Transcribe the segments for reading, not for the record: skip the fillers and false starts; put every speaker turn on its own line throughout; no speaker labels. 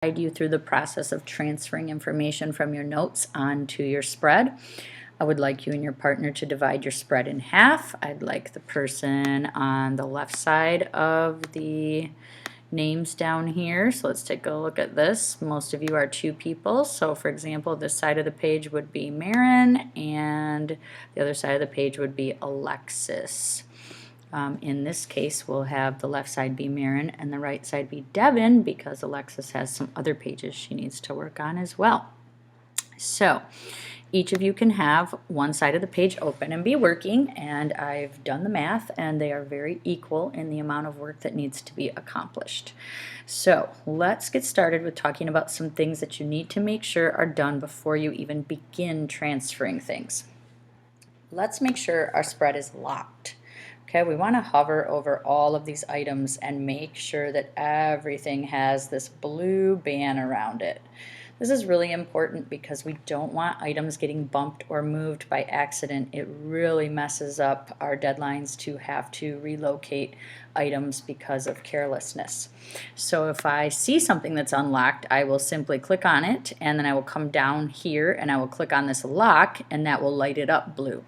guide you through the process of transferring information from your notes onto your spread. I would like you and your partner to divide your spread in half. I'd like the person on the left side of the names down here. So let's take a look at this. Most of you are 2 people. So for example, this side of the page would be Marin and the other side of the page would be Alexis. In this case, we'll have the left side be Marin and the right side be Devin because Alexis has some other pages she needs to work on as well. So each of you can have one side of the page open and be working, and I've done the math and they are very equal in the amount of work that needs to be accomplished. So let's get started with talking about some things that you need to make sure are done before you even begin transferring things. Let's make sure our spread is locked. Okay, we want to hover over all of these items and make sure that everything has this blue band around it. This is really important because we don't want items getting bumped or moved by accident. It really messes up our deadlines to have to relocate items because of carelessness. So if I see something that's unlocked, I will simply click on it and then I will come down here and I will click on this lock and that will light it up blue.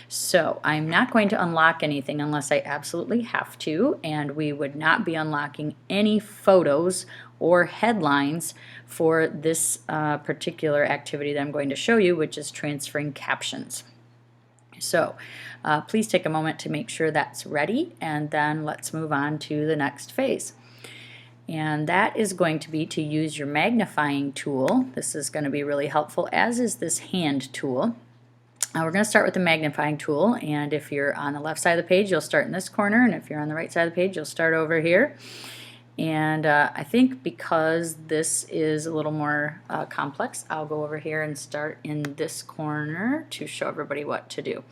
So I'm not going to unlock anything unless I absolutely have to, and we would not be unlocking any photos or headlines for this particular activity that I'm going to show you, which is transferring captions. So please take a moment to make sure that's ready, and then let's move on to the next phase. And that is going to be to use your magnifying tool. This is going to be really helpful, as is this hand tool. We're going to start with the magnifying tool, and if you're on the left side of the page, you'll start in this corner, and if you're on the right side of the page, you'll start over here. And I think because this is a little more complex, I'll go over here and start in this corner to show everybody what to do.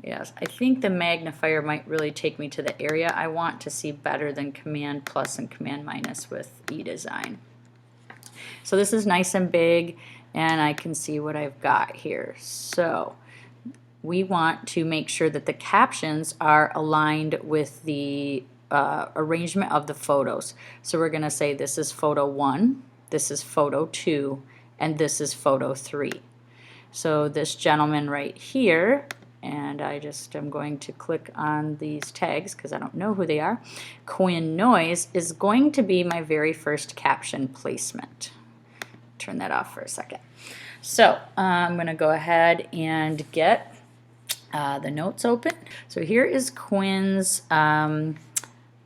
Yes, I think the magnifier might really take me to the area I want to see better than Command plus and Command minus with eDesign. So this is nice and big, and I can see what I've got here. So we want to make sure that the captions are aligned with the arrangement of the photos. So we're going to say this is photo 1, this is photo 2, and this is photo 3. So this gentleman right here, and I just am going to click on these tags because I don't know who they are. Quinn Noise is going to be my very first caption placement. Turn that off for a second. So I'm going to go ahead and get the notes open. So here is Quinn's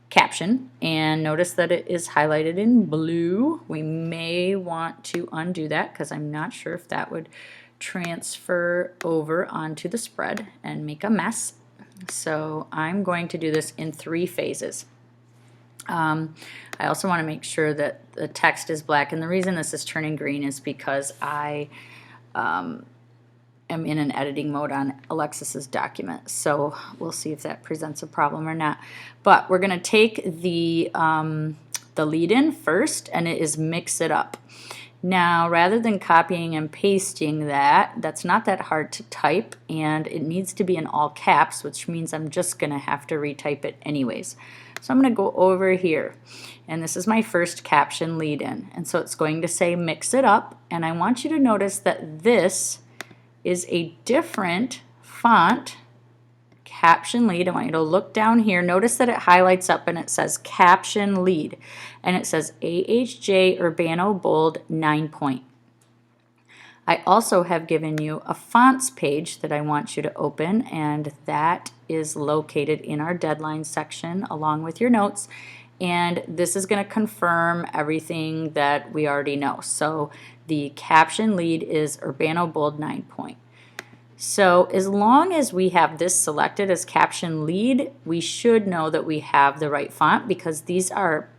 caption, and notice that it is highlighted in blue. We may want to undo that because I'm not sure if that would transfer over onto the spread and make a mess. So I'm going to do this in 3 phases. I also want to make sure that the text is black, and the reason this is turning green is because I am in an editing mode on Alexis's document, so we'll see if that presents a problem or not. But we're going to take the lead-in first, and it is mix it up. Now, rather than copying and pasting that's not that hard to type, and it needs to be in all caps, which means I'm just going to have to retype it anyways. So I'm going to go over here, and this is my first caption lead-in, and so it's going to say mix it up, and I want you to notice that this is a different font caption lead. I want you to look down here. Notice that it highlights up and it says caption lead, and it says AHJ Urbano Bold 9-point. I also have given you a fonts page that I want you to open, and that is located in our deadline section along with your notes, and this is going to confirm everything that we already know. So the caption lead is Urbano Bold 9-point. So as long as we have this selected as caption lead, we should know that we have the right font because these are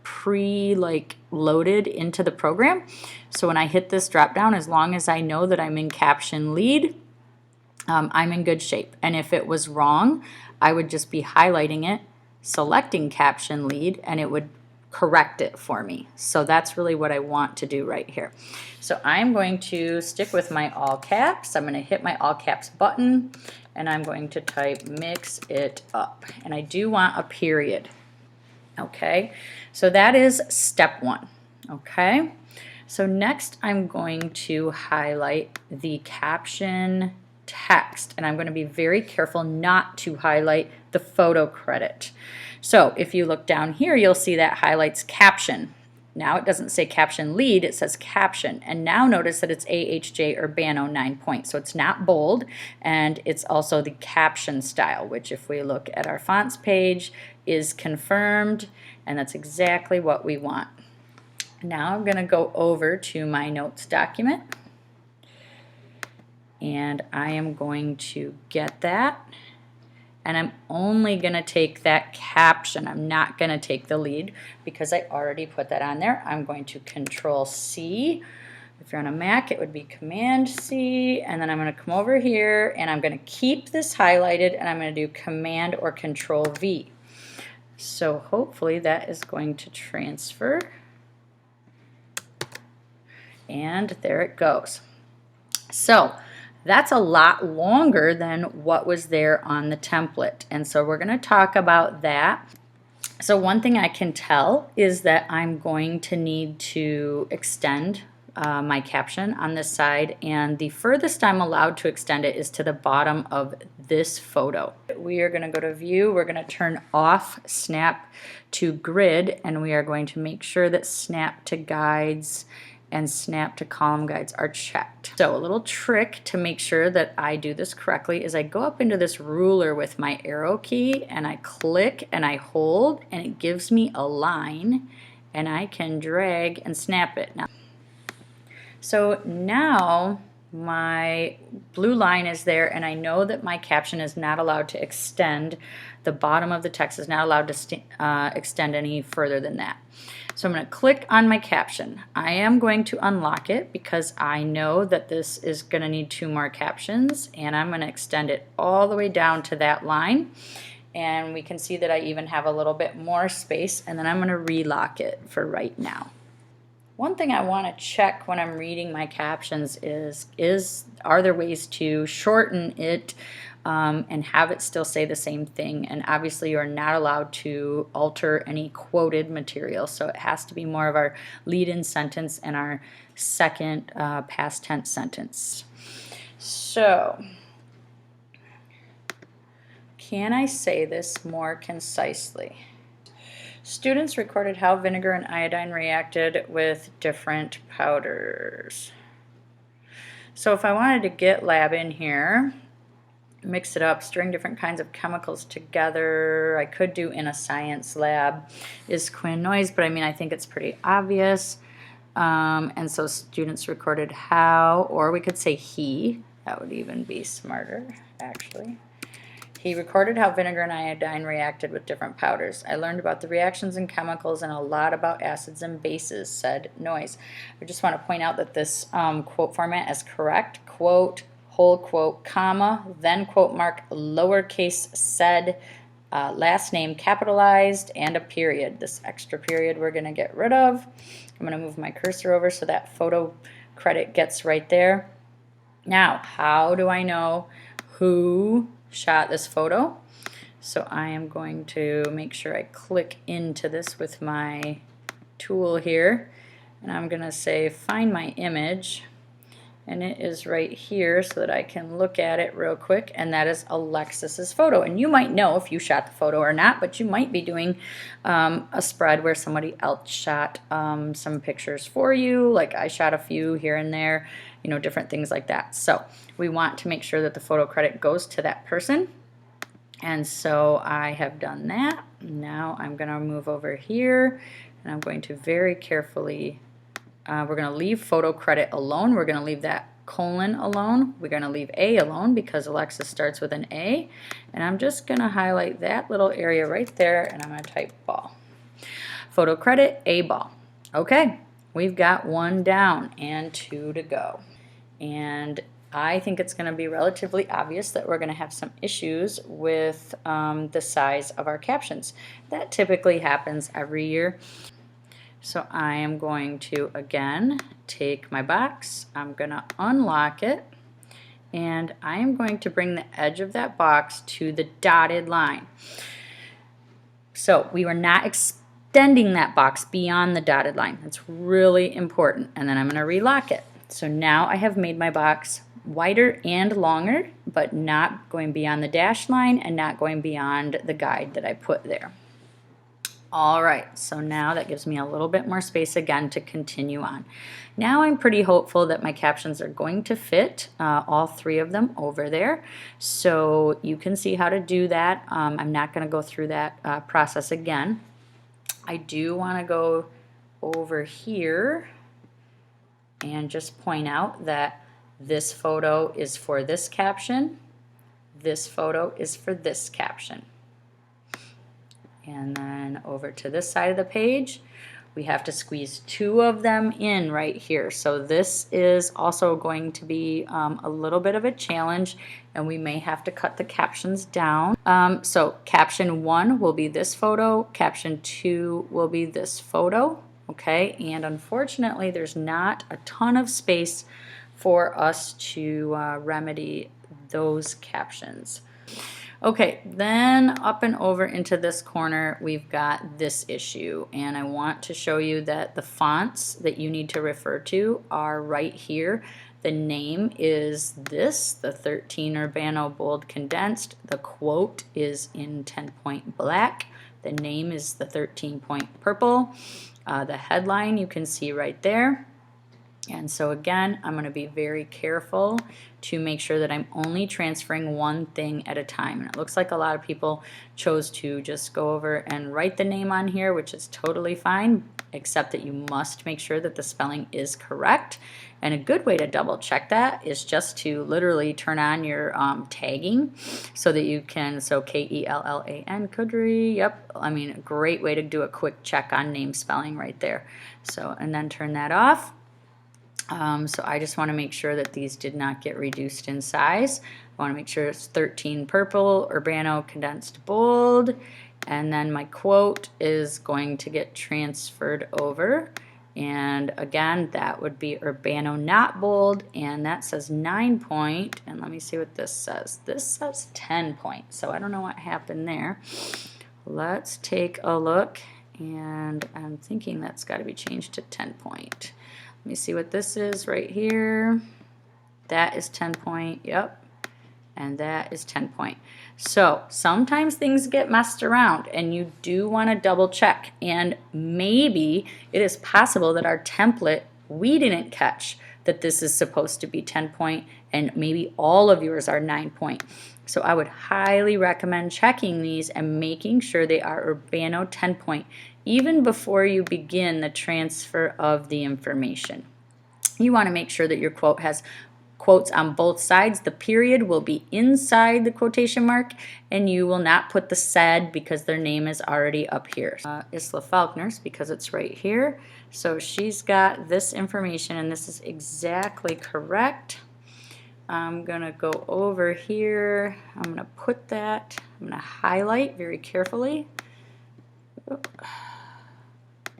loaded into the program. So when I hit this drop down, as long as I know that I'm in caption lead, I'm in good shape. And if it was wrong, I would just be highlighting it, selecting caption lead, and it would correct it for me. So that's really what I want to do right here. So I'm going to stick with my all caps. I'm going to hit my all caps button, and I'm going to type mix it up. And I do want a period. Okay, so that is step 1. Okay, so next I'm going to highlight the caption text, and I'm going to be very careful not to highlight the photo credit. So if you look down here, you'll see that highlights caption. Now it doesn't say caption lead, it says caption. And now notice that it's AHJ Urbano 9 point. So it's not bold, and it's also the caption style, which if we look at our fonts page is confirmed, and that's exactly what we want. Now I'm going to go over to my notes document, and I am going to get that, and I'm only going to take that caption. I'm not going to take the lead because I already put that on there. I'm going to Control C. If you're on a Mac, it would be Command C, and then I'm going to come over here and I'm going to keep this highlighted, and I'm going to do Command or Control V. So hopefully that is going to transfer. And there it goes. So that's a lot longer than what was there on the template, and so we're going to talk about that. So one thing I can tell is that I'm going to need to extend my caption on this side, and the furthest I'm allowed to extend it is to the bottom of this photo. We are going to go to View, we're going to turn off Snap to Grid, and we are going to make sure that Snap to Guides and Snap to Column Guides are checked. So a little trick to make sure that I do this correctly is I go up into this ruler with my arrow key, and I click and I hold, and it gives me a line, and I can drag and snap it. So now my blue line is there, and I know that my caption is not allowed to extend. The bottom of the text is not allowed to extend any further than that. So I'm going to click on my caption. I am going to unlock it because I know that this is going to need 2 more captions, and I'm going to extend it all the way down to that line. And we can see that I even have a little bit more space, and then I'm going to relock it for right now. One thing I want to check when I'm reading my captions is are there ways to shorten it and have it still say the same thing? And obviously you're not allowed to alter any quoted material, so it has to be more of our lead-in sentence and our second past tense sentence. So can I say this more concisely? Students recorded how vinegar and iodine reacted with different powders. So if I wanted to get lab in here, mix it up, string different kinds of chemicals together, I could do in a science lab is quinoids, but I mean I think it's pretty obvious. And so students recorded how, or we could say he, that would even be smarter actually. He recorded how vinegar and iodine reacted with different powders. I learned about the reactions in chemicals and a lot about acids and bases, said Noyes. I just want to point out that this quote format is correct. Quote, whole quote, comma, then quote mark, lowercase said, last name capitalized, and a period. This extra period we're going to get rid of. I'm going to move my cursor over so that photo credit gets right there. Now, how do I know who shot this photo? So I am going to make sure I click into this with my tool here, and I'm going to say find my image, and it is right here so that I can look at it real quick, and that is Alexis's photo. And you might know if you shot the photo or not, but you might be doing a spread where somebody else shot some pictures for you, like I shot a few here and there, you know, different things like that. So we want to make sure that the photo credit goes to that person, and so I have done that. Now I'm going to move over here, and I'm going to very carefully we're going to leave photo credit alone. We're going to leave that colon alone. We're going to leave A alone because Alexis starts with an A. And I'm just going to highlight that little area right there, and I'm going to type ball. Photo credit, A ball. Okay, we've got 1 down and 2 to go. And I think it's going to be relatively obvious that we're going to have some issues with the size of our captions. That typically happens every year. So I am going to, again, take my box, I'm going to unlock it, and I am going to bring the edge of that box to the dotted line. So we were not extending that box beyond the dotted line. That's really important. And then I'm going to relock it. So now I have made my box wider and longer, but not going beyond the dashed line and not going beyond the guide that I put there. All right, so now that gives me a little bit more space again to continue on. Now I'm pretty hopeful that my captions are going to fit, all three of them over there. So you can see how to do that. I'm not going to go through that process again. I do want to go over here and just point out that this photo is for this caption, this photo is for this caption. And then over to this side of the page, we have to squeeze two of them in right here. So this is also going to be a little bit of a challenge, and we may have to cut the captions down. So caption 1 will be this photo, caption 2 will be this photo, okay? And unfortunately, there's not a ton of space for us to remedy those captions. Okay, then up and over into this corner, we've got this issue, and I want to show you that the fonts that you need to refer to are right here. The name is this, the 13 Urbano Bold Condensed. The quote is in 10-point black. The name is the 13-point purple. The headline you can see right there. And so again, I'm going to be very careful to make sure that I'm only transferring one thing at a time. And it looks like a lot of people chose to just go over and write the name on here, which is totally fine, except that you must make sure that the spelling is correct. And a good way to double check that is just to literally turn on your tagging so that you can, so Kellan, Kudry, yep, I mean, a great way to do a quick check on name spelling right there. So, and then turn that off. So I just want to make sure that these did not get reduced in size. I want to make sure it's 13 purple, Urbano Condensed Bold, and then my quote is going to get transferred over. And again, that would be Urbano Not Bold, and that says 9-point. And let me see what this says. This says 10-point, so I don't know what happened there. Let's take a look, and I'm thinking that's got to be changed to 10-point. Let me see what this is right here. That is 10-point, yep. And that is 10-point. So sometimes things get messed around, and you do want to double check. And maybe it is possible that our template, we didn't catch that this is supposed to be 10-point, and maybe all of yours are 9-point. So I would highly recommend checking these and making sure they are Urbano 10-point, even before you begin the transfer of the information. You want to make sure that your quote has quotes on both sides. The period will be inside the quotation mark, and you will not put the said because their name is already up here. Isla Faulkner's, because it's right here. So she's got this information, and this is exactly correct. I'm going to go over here. I'm going to put that. I'm going to highlight very carefully.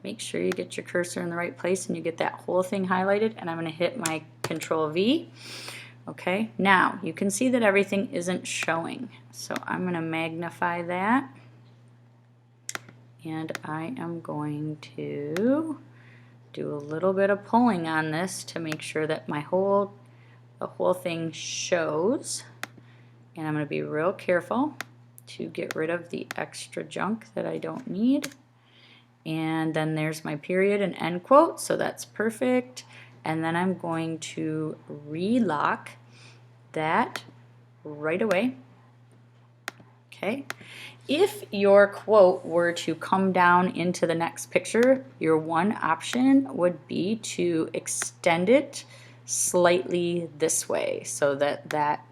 Make sure you get your cursor in the right place and you get that whole thing highlighted, and I'm going to hit my Control V. Okay, now you can see that everything isn't showing, so I'm going to magnify that, and I am going to do a little bit of pulling on this to make sure that the whole thing shows, and I'm going to be real careful to get rid of the extra junk that I don't need. And then there's my period and end quote, so that's perfect. And then I'm going to relock that right away. Okay. If your quote were to come down into the next picture, your one option would be to extend it slightly this way so that that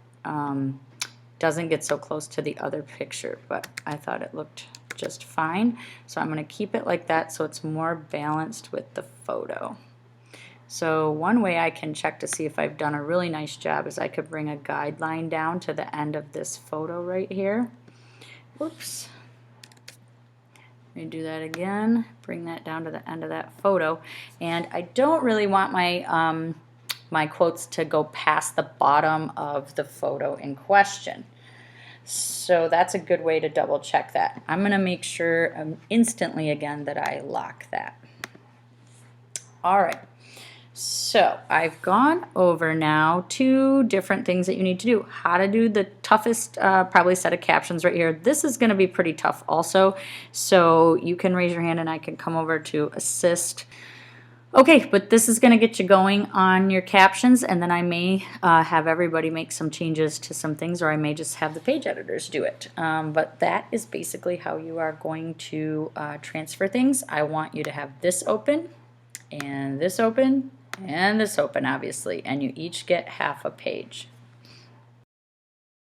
doesn't get so close to the other picture, but I thought it looked just fine. So I'm going to keep it like that so it's more balanced with the photo. So one way I can check to see if I've done a really nice job is I could bring a guideline down to the end of this photo right here. Whoops. Let me do that again. Bring that down to the end of that photo. And I don't really want my my quotes to go past the bottom of the photo in question. So that's a good way to double check that. I'm going to make sure instantly again that I lock that. All right. So I've gone over now 2 different things that you need to do. How to do the toughest probably set of captions right here. This is going to be pretty tough also. So you can raise your hand and I can come over to assist. Okay, but this is going to get you going on your captions, and then I may have everybody make some changes to some things, or I may just have the page editors do it. But that is basically how you are going to transfer things. I want you to have this open, and this open, and this open, obviously, and you each get half a page.